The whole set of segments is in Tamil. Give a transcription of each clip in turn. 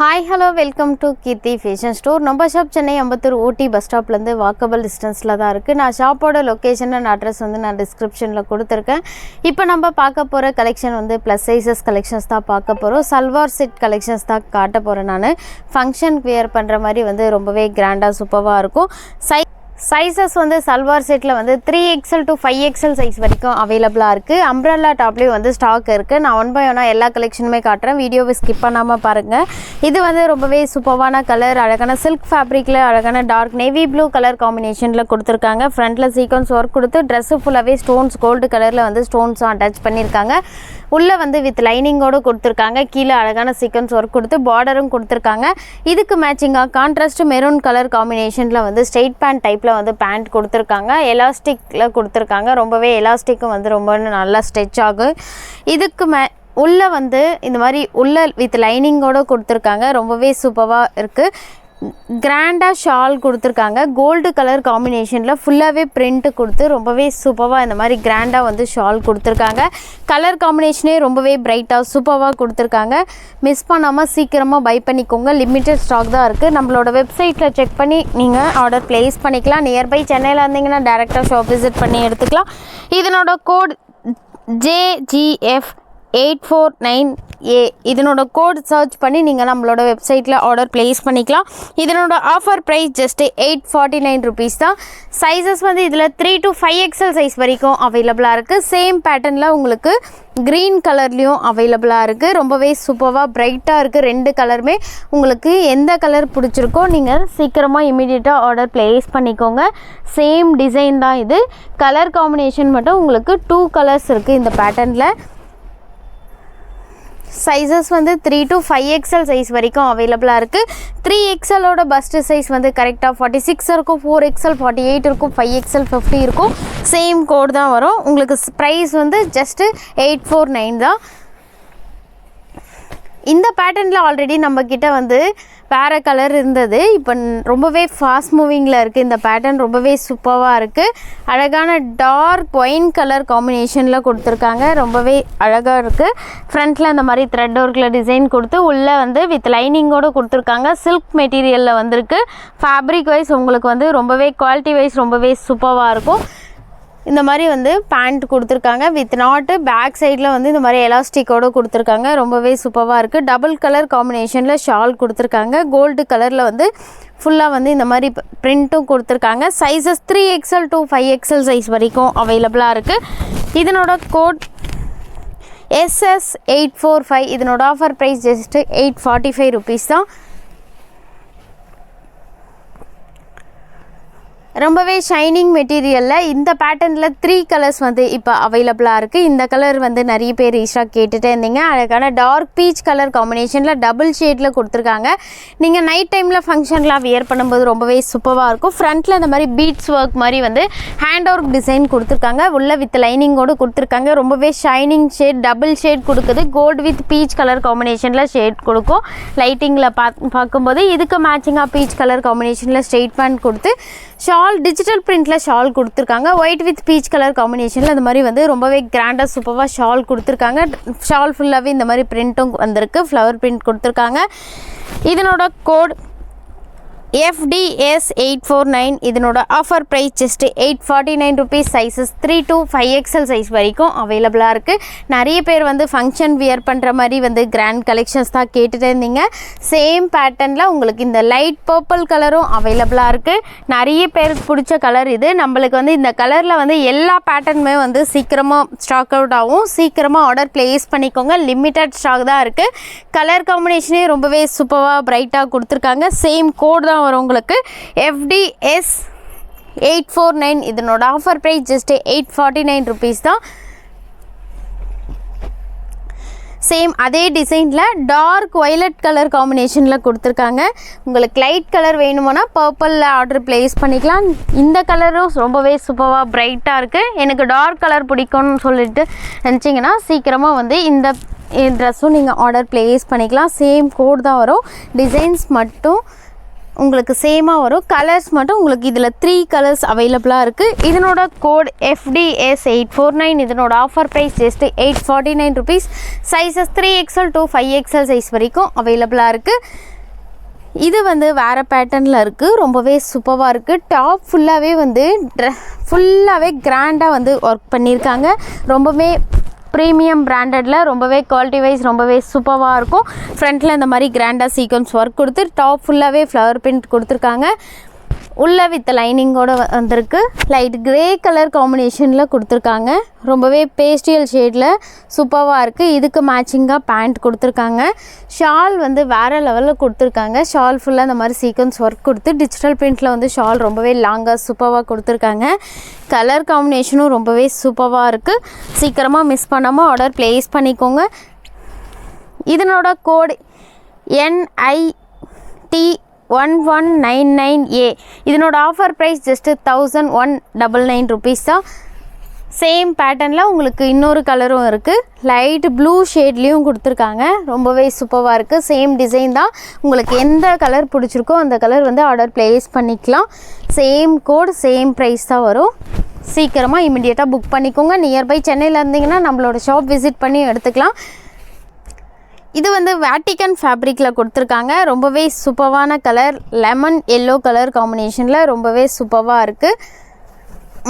Hi hello welcome to Keerthi fashion store. நம்ம shop Chennai Ambattur OT bus ஸ்டாப்லேருந்து walkable டிஸ்டன்ஸில் தான் இருக்குது. நான் ஷாப்போட லொக்கேஷன் அண்ட் அட்ரஸ் நான் டிஸ்கிரிப்ஷனில் கொடுத்துருக்கேன். இப்போ நம்ம பார்க்க போகிற கலெக்ஷன் ப்ளஸ் சைஸஸ் கலெக்ஷன்ஸ் தான் பார்க்க போகிறோம். சல்வார் செட் கலெக்ஷன்ஸ் தான் காட்ட போகிறேன். நான் ஃபங்க்ஷனுக்கு வியர் பண்ணுற மாதிரி ரொம்பவே கிராண்டாக சூப்பராக இருக்கும். Sizes salwar settle 3XL to 5XL size வரைக்கும் அவைலபிளாக இருக்குது. அம்ப்ரெல்லா டாப்லேயும் ஸ்டாக் இருக்குது. நான் 1 by 1 எல்லா கலெக்ஷனுமே காட்டுறேன். வீடியோவை ஸ்கிப் பண்ணாமல் பாருங்கள். இது ரொம்பவே சூப்பரான கலர், அழகான சில்க் ஃபேப்ரிக்கில் அழகான டார்க் நேவி ப்ளூ கலர் காம்பினேஷனில் கொடுத்துருக்காங்க. ஃப்ரண்ட்டில் சீக்வன்ஸ் ஒர்க் கொடுத்து ட்ரெஸ்ஸு ஃபுல்லாகவே ஸ்டோன்ஸ் கோல்டு கலரில் ஸ்டோன்ஸும் அட்டாச் பண்ணியிருக்காங்க. உள்ளே வித் லைனிங்கோடு கொடுத்துருக்காங்க. கீழே அழகான சீக்வன்ஸ் ஒர்க் கொடுத்து பார்டரும் கொடுத்துருக்காங்க. இதுக்கு மேட்சிங்காக கான்ட்ராஸ்ட் மெரூன் கலர் காம்பினேஷனில் ஸ்ட்ரெயிட் பேண்ட் டைப்பில் பேண்ட் கொடுத்துருக்காங்க. எலாஸ்டிக்கில் கொடுத்துருக்காங்க. ரொம்பவே எலாஸ்டிக்கும் ரொம்ப நல்லா ஸ்ட்ரெச் ஆகும். இதுக்கு உள்ளே இந்த மாதிரி உள்ள வித் லைனிங்கோடு கொடுத்துருக்காங்க. ரொம்பவே சூப்பராக இருக்குது. கிராண்டாக ஷால் கொடுத்துருக்காங்க. கோல்டு கலர் காம்பினேஷனில் ஃபுல்லாகவே பிரிண்ட்டு கொடுத்து ரொம்பவே சூப்பராக இந்த மாதிரி கிராண்டாக ஷால் கொடுத்துருக்காங்க. கலர் காம்பினேஷனே ரொம்பவே பிரைட்டாக சூப்பராக கொடுத்துருக்காங்க. மிஸ் பண்ணாமல் சீக்கிரமாக பை பண்ணிக்கோங்க. லிமிட்டட் ஸ்டாக் தான் இருக்குது. நம்மளோட வெப்சைட்டில் செக் பண்ணி நீங்கள் ஆர்டர் ப்ளேஸ் பண்ணிக்கலாம். நியர்பை சென்னையில் இருந்தீங்கன்னா டேரெக்டாக ஷாப் விசிட் பண்ணி எடுத்துக்கலாம். இதனோட கோட் JGF 849A. இதனோட கோட் சர்ச் பண்ணி நீங்கள் நம்மளோட வெப்சைட்டில் ஆர்டர் ப்ளேஸ் பண்ணிக்கலாம். இதனோட ஆஃபர் ப்ரைஸ் ஜஸ்ட்டு 849 ருபீஸ் தான். சைஸஸ் இதில் 3 to 5XL சைஸ் வரைக்கும் அவைலபிளாக இருக்குது. சேம் பேட்டர்னில் உங்களுக்கு க்ரீன் கலர்லேயும் அவைலபிளாக இருக்குது. ரொம்பவே சூப்பராக பிரைட்டாக இருக்குது. 2 கலருமே உங்களுக்கு எந்த கலர் பிடிச்சிருக்கோ நீங்கள் சீக்கிரமாக இமீடியட்டாக ஆர்டர் ப்ளேஸ் பண்ணிக்கோங்க. சேம் டிசைன் தான் இது. கலர் காம்பினேஷன் மட்டும் உங்களுக்கு 2 கலர்ஸ் இருக்குது இந்த பேட்டர்னில். சைஸஸ் 3 to 5XL சைஸ் வரைக்கும் அவைலபிளாக இருக்குது. 3XLோட பஸ்ட்டு சைஸ் கரெக்டாக 46 இருக்கும், 4XL 48 இருக்கும், 5XL 50 இருக்கும். சேம் கோட் தான் வரும். உங்களுக்கு ப்ரைஸ் ஜஸ்ட்டு 849 தான். இந்த பேட்டர்னில் ஆல்ரெடி நம்மக்கிட்ட வேறு கலர் இருந்தது. இப்போ ரொம்பவே ஃபாஸ்ட் மூவிங்கில் இருக்குது. இந்த பேட்டர்ன் ரொம்பவே சூப்பராக இருக்குது. அழகான டார்க் ஒயின் கலர் காம்பினேஷனில் கொடுத்துருக்காங்க. ரொம்பவே அழகாக இருக்குது. ஃப்ரண்ட்டில் இந்த மாதிரி த்ரெட் ஒர்க்கில் டிசைன் கொடுத்து உள்ளே வித் லைனிங்கோடு கொடுத்துருக்காங்க. சில்க் மெட்டீரியலில் வந்திருக்கு. ஃபேப்ரிக் வைஸ் உங்களுக்கு ரொம்பவே குவாலிட்டி வைஸ் ரொம்பவே சூப்பராக இருக்கும். இந்த மாதிரி பேண்ட் கொடுத்துருக்காங்க. வித் நாட்டு பேக் சைடில் இந்த மாதிரி எலாஸ்டிக்கோடு கொடுத்துருக்காங்க. ரொம்பவே சூப்பராக இருக்குது. டபுள் கலர் காம்பினேஷனில் ஷால் கொடுத்துருக்காங்க. கோல்டு கலரில் ஃபுல்லாக இந்த மாதிரி பிரிண்ட்டும் கொடுத்துருக்காங்க. Sizes 3XL to 5XL size வரைக்கும் அவைலபிளாக இருக்குது. இதனோட கோட் SS845. இதனோட ஆஃபர் ப்ரைஸ் ஜஸ்ட்டு 845 ருபீஸ் தான். ரொம்பவே ஷைனிங் மெட்டீரியலில் இந்த பேட்டர்னில் 3 கலர்ஸ் இப்போ அவைலபிளாக இருக்குது. இந்த கலர் நிறைய பேர் ரீஸ்டாக் கேட்டுகிட்டே இருந்தீங்க. அழகான டார்க் பீச் கலர் காம்பினேஷனில் டபுள் ஷேடில் கொடுத்துருக்காங்க. நீங்கள் நைட் டைமில் ஃபங்க்ஷன்லாம் வியர் பண்ணும்போது ரொம்பவே சூப்பராக இருக்கும். ஃப்ரண்ட்டில் இந்த மாதிரி பீட்ஸ் ஒர்க் மாதிரி ஹேண்ட் ஒர்க் டிசைன் கொடுத்துருக்காங்க. உள்ள வித் லைனிங்கோடு கொடுத்துருக்காங்க. ரொம்பவே ஷைனிங் ஷேட் டபுள் ஷேட் கொடுக்குது. கோல்டு வித் பீச் கலர் காம்பினேஷனில் ஷேட் கொடுக்கும். லைட்டிங்கில் பார்க்கும்போது இதுக்கு மேட்சிங்காக பீச் கலர் காம்பினேஷனில் ஸ்ட்ரெயிட் பேண்ட் கொடுத்து ஷால் டிஜிட்டல் பிரிண்டில் ஷால் கொடுத்துருக்காங்க. ஒயிட் வித் பீச் கலர் காம்பினேஷனில் இந்த மாதிரி ரொம்பவே கிராண்டாக சூப்பராக ஷால் கொடுத்துருக்காங்க. ஷால் ஃபுல்லாகவே இந்த மாதிரி பிரிண்ட்டும் வந்திருக்கு. ஃப்ளவர் பிரிண்ட் கொடுத்துருக்காங்க. இதனோட கோட் FDS849. இதனோட offer price just 849 rupees. Sizes 3 to 5XL size வரைக்கும் அவைலபிளாக இருக்குது. நிறைய பேர் ஃபங்க்ஷன் வியர் பண்ணுற மாதிரி கிராண்ட் கலெக்ஷன்ஸ் தான் கேட்டுகிட்டே இருந்தீங்க. சேம் பேட்டர்னில் உங்களுக்கு இந்த லைட் பர்பிள் கலரும் அவைலபிளாக இருக்குது. நிறைய பேருக்கு பிடிச்ச கலர் இது. நம்மளுக்கு இந்த கலரில் எல்லா பேட்டர்னுமே சீக்கிரமாக ஸ்டாக் அவுட் ஆகும். சீக்கிரமாக ஆர்டர் ப்ளேஸ் பண்ணிக்கோங்க. லிமிட்டட் ஸ்டாக் தான் இருக்குது. கலர் காம்பினேஷனே ரொம்பவே சூப்பராக பிரைட்டாக கொடுத்துருக்காங்க. சேம் கோட் தான் வரும் உங்களுக்கு. FDS849. இதனோட ஆஃபர் ப்ரைஸ் ஜஸ்ட்டு 849 ருபீஸ் தான். சேம் அதே டிசைனில் டார்க் வயலட் கலர் காம்பினேஷனில் கொடுத்துருக்காங்க. உங்களுக்கு லைட் கலர் வேணுமோனா பர்பிளில் ஆர்டர் ப்ளேஸ் பண்ணிக்கலாம். இந்த கலரும் ரொம்பவே சூப்பராக பிரைட்டாக இருக்குது. எனக்கு டார்க் கலர் பிடிக்கும்னு சொல்லிட்டு நினச்சிங்கன்னா சீக்கிரமாக இந்த ட்ரெஸ்ஸும் நீங்கள் ஆர்டர் ப்ளேஸ் பண்ணிக்கலாம். சேம் கோட் தான் வரும். டிசைன்ஸ் மட்டும் உங்களுக்கு சேமாக வரும். கலர்ஸ் மட்டும் உங்களுக்கு இதில் 3 கலர்ஸ் அவைலபிளாக இருக்குது. இதனோட கோட் FDS849. இதனோட offer price just 849 rupees. Sizes 3XL to 5XL size வரைக்கும் அவைலபிளாக இருக்குது. இது வந்து வேறு பேட்டர்னில் இருக்குது. ரொம்பவே சூப்பராக இருக்குது. டாப் ஃபுல்லாகவே வந்து ஃபுல்லாகவே கிராண்டாக வந்து ஒர்க் பண்ணியிருக்காங்க. ரொம்பவே ப்ரீமியம் பிராண்டடில் ரொம்பவே குவாலிட்டி வைஸ் ரொம்பவே சூப்பராக இருக்கும். ஃப்ரண்ட்டில் இந்த மாதிரி கிராண்டாக சீக்வன்ஸ் ஒர்க் கொடுத்து டாப் ஃபுல்லாகவே ஃப்ளவர் பிரிண்ட் கொடுத்துருக்காங்க. உள்ள வித் லைனிங்கோடு வந்திருக்கு. லைட் கிரே கலர் காம்பினேஷனில் கொடுத்துருக்காங்க. ரொம்பவே பேஸ்டியல் ஷேடில் சூப்பராக இருக்குது. இதுக்கு மேட்சிங்காக பேண்ட் கொடுத்துருக்காங்க. ஷால் வந்து வேறு லெவலில் கொடுத்துருக்காங்க. ஷால் ஃபுல்லாக இந்த மாதிரி சீக்வன்ஸ் ஒர்க் கொடுத்து டிஜிட்டல் பிரிண்டில் வந்து ஷால் ரொம்பவே லாங்காக சூப்பராக கொடுத்துருக்காங்க. கலர் காம்பினேஷனும் ரொம்பவே சூப்பராக இருக்குது. சீக்கிரமாக மிஸ் பண்ணாமல் ஆர்டர் ப்ளேஸ் பண்ணிக்கோங்க. இதனோட கோட் NIT1199A. இதனோட ஆஃபர் ப்ரைஸ் ஜஸ்ட் 1199 ருபீஸ் தான். சேம் பேட்டர்னில் உங்களுக்கு இன்னொரு கலரும் இருக்குது. லைட் ப்ளூ ஷேட்லேயும் கொடுத்துருக்காங்க. ரொம்பவே சூப்பராக இருக்குது. சேம் டிசைன் தான். உங்களுக்கு எந்த கலர் பிடிச்சிருக்கோ அந்த கலர் வந்து ஆர்டர் ப்ளேஸ் பண்ணிக்கலாம். சேம் கோட் சேம் ப்ரைஸ் தான் வரும். சீக்கிரமாக இமிடியேட்டாக புக் பண்ணிக்கோங்க. நியர்பை சென்னையில் இருந்தீங்கன்னா நம்மளோட ஷாப் விசிட் பண்ணி எடுத்துக்கலாம். இது வந்து வேட்டிக்கன் ஃபேப்ரிக்கில் கொடுத்துருக்காங்க. ரொம்பவே சூப்பரான கலர் லெமன் எல்லோ கலர் காம்பினேஷனில் ரொம்பவே சூப்பராக இருக்குது.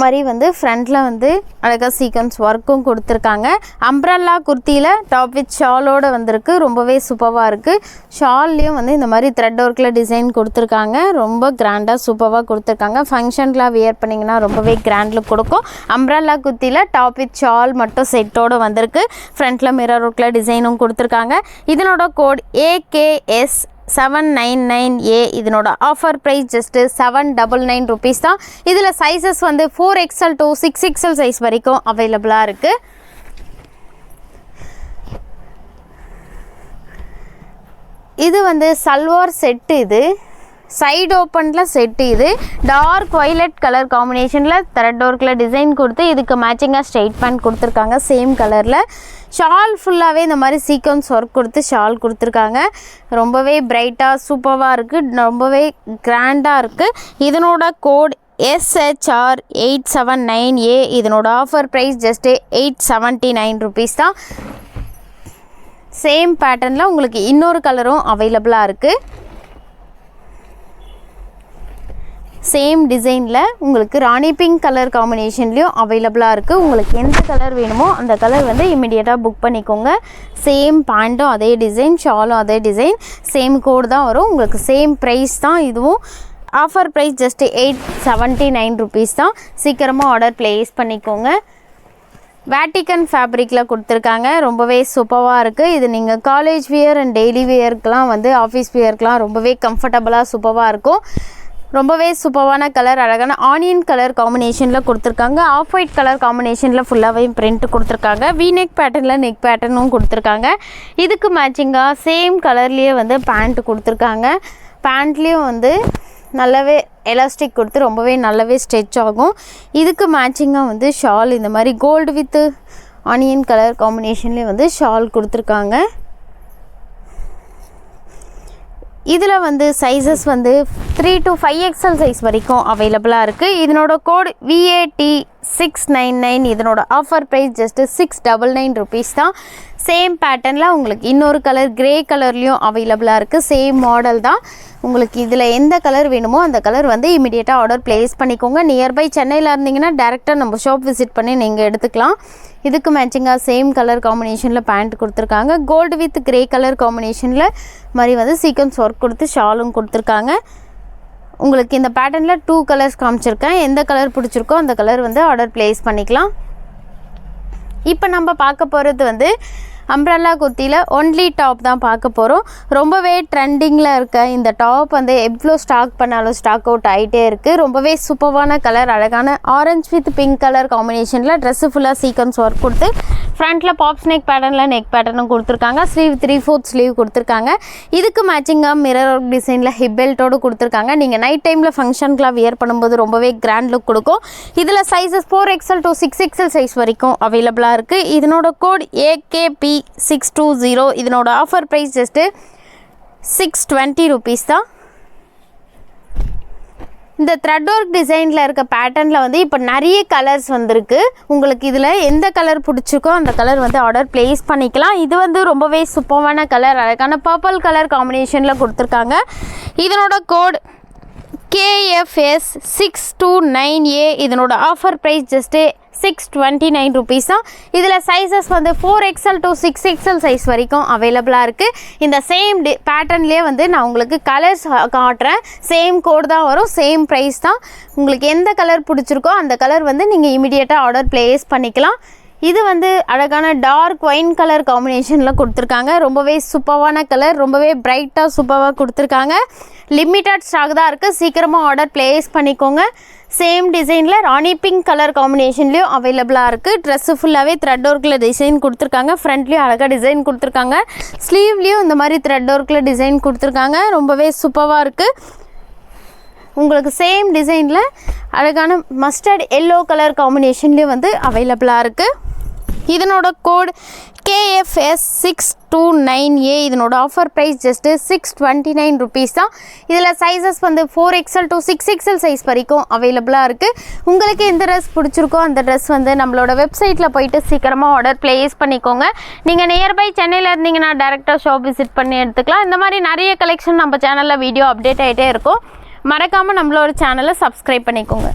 மாதிரி வந்து ஃப்ரண்ட்டில் வந்து அழகாக சீக்வன்ஸ் ஒர்க்கும் கொடுத்துருக்காங்க. அம்ப்ரல்லா குர்த்தியில் டாப் வித் ஷாலோடு வந்திருக்கு. ரொம்பவே சூப்பராக இருக்குது. ஷால்லையும் வந்து இந்த மாதிரி த்ரெட் ஒர்க்கில் டிசைன் கொடுத்துருக்காங்க. ரொம்ப கிராண்டாக சூப்பராக கொடுத்துருக்காங்க. ஃபங்க்ஷன்லாம் வியர் பண்ணிங்கன்னா ரொம்பவே கிராண்ட் லுக் கொடுக்கும். அம்ப்ரல்லா குர்த்தியில் டாப் வித் ஷால் மட்டும் செட்டோடு வந்திருக்கு. ஃப்ரண்ட்டில் மிரர் ஒர்க்கில் டிசைனும் கொடுத்துருக்காங்க. இதனோட கோட் AK799A. இதனோட ஆஃபர் ப்ரைஸ் ஜஸ்ட்டு 799 ருபீஸ் தான். இதில் சைஸஸ் வந்து 4XL to 6XL சைஸ் வரைக்கும் அவைலபிளாக இருக்குது. இது வந்து சல்வார் செட்டு. இது சைடு ஓப்பனில் செட்டு. இது டார்க் வைலட் கலர் காம்பினேஷனில் த்ரெட் ஒர்க்கில் டிசைன் கொடுத்து இதுக்கு மேட்சிங்காக ஸ்ட்ரெயிட் பேண்ட் கொடுத்துருக்காங்க. சேம் கலரில் ஷால் ஃபுல்லாகவே இந்த மாதிரி சீக்வன்ஸ் ஒர்க் கொடுத்து ஷால் கொடுத்துருக்காங்க. ரொம்பவே பிரைட்டாக சூப்பராக இருக்குது. ரொம்பவே கிராண்டாக இருக்குது. இதனோட கோட் SHR879A. இதனோட ஆஃபர் ப்ரைஸ் ஜஸ்ட்டு 879 ருபீஸ் தான். சேம் பேட்டர்னில் உங்களுக்கு இன்னொரு கலரும் அவைலபிளாக இருக்குது. சேம் டிசைனில் உங்களுக்கு ராணி பிங்க் கலர் காம்பினேஷன்லேயும் அவைலபிளாக இருக்குது. உங்களுக்கு எந்த கலர் வேணுமோ அந்த கலர் வந்து இமிடியேட்டாக புக் பண்ணிக்கோங்க. சேம் பேண்ட்டும் அதே டிசைன், ஷாலும் அதே டிசைன், சேம் கோட் தான் வரும். உங்களுக்கு சேம் ப்ரைஸ் தான். இதுவும் ஆஃபர் ப்ரைஸ் ஜஸ்ட்டு 879 ருபீஸ் தான். சீக்கிரமாக ஆர்டர் ப்ளேஸ் பண்ணிக்கோங்க. வேட்டிக்கன் ஃபேப்ரிக்கில் கொடுத்துருக்காங்க. ரொம்பவே சூப்பராக இருக்குது. இது நீங்கள் காலேஜ் வியர் அண்ட் டெய்லி வியர்க்கெலாம் வந்து ஆஃபீஸ் வியர்க்கெலாம் ரொம்பவே கம்ஃபர்டபுளாக சூப்பராக இருக்கும். ரொம்பவே சூப்பரான கலர் அழகான ஆனியன் கலர் காம்பினேஷனில் கொடுத்துருக்காங்க. ஆஃப் ஒயிட் கலர் காம்பினேஷனில் ஃபுல்லாகவே பிரிண்ட் கொடுத்துருக்காங்க. வீநெக் பேட்டர்னில் நெக் பேட்டர்னும் கொடுத்துருக்காங்க. இதுக்கு மேட்சிங்காக சேம் கலர்லேயே வந்து பேண்ட் கொடுத்துருக்காங்க. பேண்ட்லேயும் வந்து நல்லாவே எலாஸ்டிக் கொடுத்து ரொம்பவே நல்லாவே ஸ்ட்ரெச் ஆகும். இதுக்கு மேட்சிங்காக வந்து ஷால் இந்த மாதிரி கோல்டு வித் ஆனியன் கலர் காம்பினேஷன்லேயே வந்து ஷால் கொடுத்துருக்காங்க. இதில் வந்து சைஸஸ் வந்து 3 to 5XL சைஸ் வரைக்கும் அவைலபிளாக இருக்குது. இதனோட கோட் VAT699. இதனோட ஆஃபர் ப்ரைஸ் ஜஸ்ட்டு 699 ருபீஸ் தான். சேம் பேட்டர்னில் உங்களுக்கு இன்னொரு கலர் கிரே கலர்லேயும் அவைலபிளாக இருக்குது. சேம் மாடல் தான். உங்களுக்கு இதில் எந்த கலர் வேணுமோ அந்த கலர் வந்து இமிடியேட்டாக ஆர்டர் ப்ளேஸ் பண்ணிக்கோங்க. நியர்பை சென்னையில் இருந்தீங்கன்னா டேரெக்டாக நம்ம ஷாப் விசிட் பண்ணி நீங்கள் எடுத்துக்கலாம். இதுக்கு மேட்சிங்காக சேம் கலர் காம்பினேஷனில் பேண்ட் கொடுத்துருக்காங்க. கோல்டு வித் கிரே கலர் காம்பினேஷனில் மாதிரி வந்து சீக்வன்ஸ் ஒர்க் கொடுத்து ஷாலும் கொடுத்துருக்காங்க. உங்களுக்கு இந்த பேட்டர்னில் 2 கலர்ஸ் காமிச்சிருக்கேன். எந்த கலர் பிடிச்சிருக்கோ அந்த கலர் வந்து ஆர்டர் ப்ளேஸ் பண்ணிக்கலாம். இப்போ நம்ம பார்க்க போகிறது வந்து அம்ப்ரெல்லா குர்த்தியில் ஒன்லி டாப் தான் பார்க்க போகிறோம். ரொம்பவே ட்ரெண்டிங்கில் இருக்க இந்த டாப் வந்து எவ்வளோ ஸ்டாக் பண்ணாலும் ஸ்டாக் அவுட் ஆகிட்டே இருக்குது. ரொம்பவே சூப்பரான கலர் அழகான ஆரஞ்ச் வித் பிங்க் கலர் காம்பினேஷனில் ட்ரெஸ்ஸு ஃபுல்லாக சீக்வன்ஸ் ஒர்க் கொடுத்து ஃப்ரண்ட்டில் பாப்ஸ் நெக் பேட்டர்னில் நெக் பேட்டர்னும் கொடுத்துருக்காங்க. ஸ்லீவ் 3/4 ஸ்லீவ் கொடுத்துருக்காங்க. இதுக்கு மேட்சிங்காக மிரர் ஒர்க் டிசைனில் ஹிப் பெல்ட்டோடு கொடுத்துருக்காங்க. நீங்கள் நைட் டைமில் ஃபங்க்ஷனுக்குலாம் வியர் பண்ணும்போது ரொம்பவே கிராண்ட் லுக் கொடுக்கும். இதில் sizes 4XL to 6XL size வரைக்கும் அவைலபிளாக இருக்குது. இதனோட கோட் AKP620. இதனோட ஆஃபர் ப்ரைஸ் ஜஸ்ட்டு 620 ருபீஸ் தான். இந்த த்ரெட் ஒர்க் டிசைனில் இருக்க பேட்டர்னில் வந்து இப்போ நிறைய கலர்ஸ் வந்திருக்கு. உங்களுக்கு இதில் எந்த கலர் பிடிச்சிருக்கோ அந்த கலர் வந்து ஆர்டர் ப்ளேஸ் பண்ணிக்கலாம். இது வந்து ரொம்பவே சூப்பரான கலர், அழகான பர்பிள் கலர் காம்பினேஷனில் கொடுத்துருக்காங்க. இதனோட கோட் KFS 629A. இதனோட ஆஃபர் ப்ரைஸ் ஜஸ்ட்டு 629 rupees தான். இதில் சைஸஸ் வந்து 4XL to 6XL சைஸ் வரைக்கும் அவைலபிளாக இருக்குது. இந்த சேம் பேட்டர்ன்லேயே வந்து நான் உங்களுக்கு கலர்ஸ் காட்டுறேன். சேம் கோட் தான் வரும், சேம் ப்ரைஸ் தான். உங்களுக்கு எந்த கலர் பிடிச்சிருக்கோ அந்த கலர் வந்து நீங்கள் இமிடியேட்டாக ஆர்டர் ப்ளேஸ் பண்ணிக்கலாம். இது வந்து அழகான டார்க் ஒயின் கலர் காம்பினேஷனில் கொடுத்துருக்காங்க. ரொம்பவே சூப்பரான கலர், ரொம்பவே பிரைட்டாக சூப்பராக கொடுத்துருக்காங்க. லிமிட்டட் ஸ்டாக் தான் இருக்குது, சீக்கிரமாக ஆர்டர் ப்ளேஸ் பண்ணிக்கோங்க. சேம் டிசைனில் ராணி பிங்க் கலர் காம்பினேஷன்லேயும் அவைலபிளாக இருக்குது. ட்ரெஸ்ஸு ஃபுல்லாகவே த்ரெட் ஒர்க்கில் டிசைன் கொடுத்துருக்காங்க. ஃப்ரண்ட்லேயும் அழகாக டிசைன் கொடுத்துருக்காங்க. ஸ்லீவ்லேயும் இந்த மாதிரி த்ரெட் ஒர்க்கில் டிசைன் கொடுத்துருக்காங்க. ரொம்பவே சூப்பராக இருக்குது. உங்களுக்கு சேம் டிசைனில் அழகான மஸ்டர்ட் எல்லோ கலர் காம்பினேஷன்லேயும் வந்து அவைலபிளாக இருக்குது. இதனோட கோட் KFS 629A. இதனோட ஆஃபர் ப்ரைஸ் ஜஸ்ட்டு 629 rupees தான். இதில் சைஸஸ் வந்து 4XL to 6XL சைஸ் வரைக்கும் அவைலபிளாக இருக்குது. உங்களுக்கு எந்த ட்ரெஸ் பிடிச்சிருக்கோ அந்த ட்ரெஸ் வந்து நம்மளோட வெப்சைட்டில் போயிட்டு சீக்கிரமாக ஆர்டர் ப்ளேஸ் பண்ணிக்கோங்க. நீங்கள் நியர்பை சென்னையில் இருந்தீங்கன்னா டேரெக்டாக ஷாப் விசிட் பண்ணி எடுத்துக்கலாம். இந்த மாதிரி நிறைய கலெக்ஷன் நம்ம சேனலில் வீடியோ அப்டேட் ஆகிட்டே இருக்கும். மறக்காமல் நம்மளோட சேனலை சப்ஸ்கிரைப் பண்ணிக்கோங்க.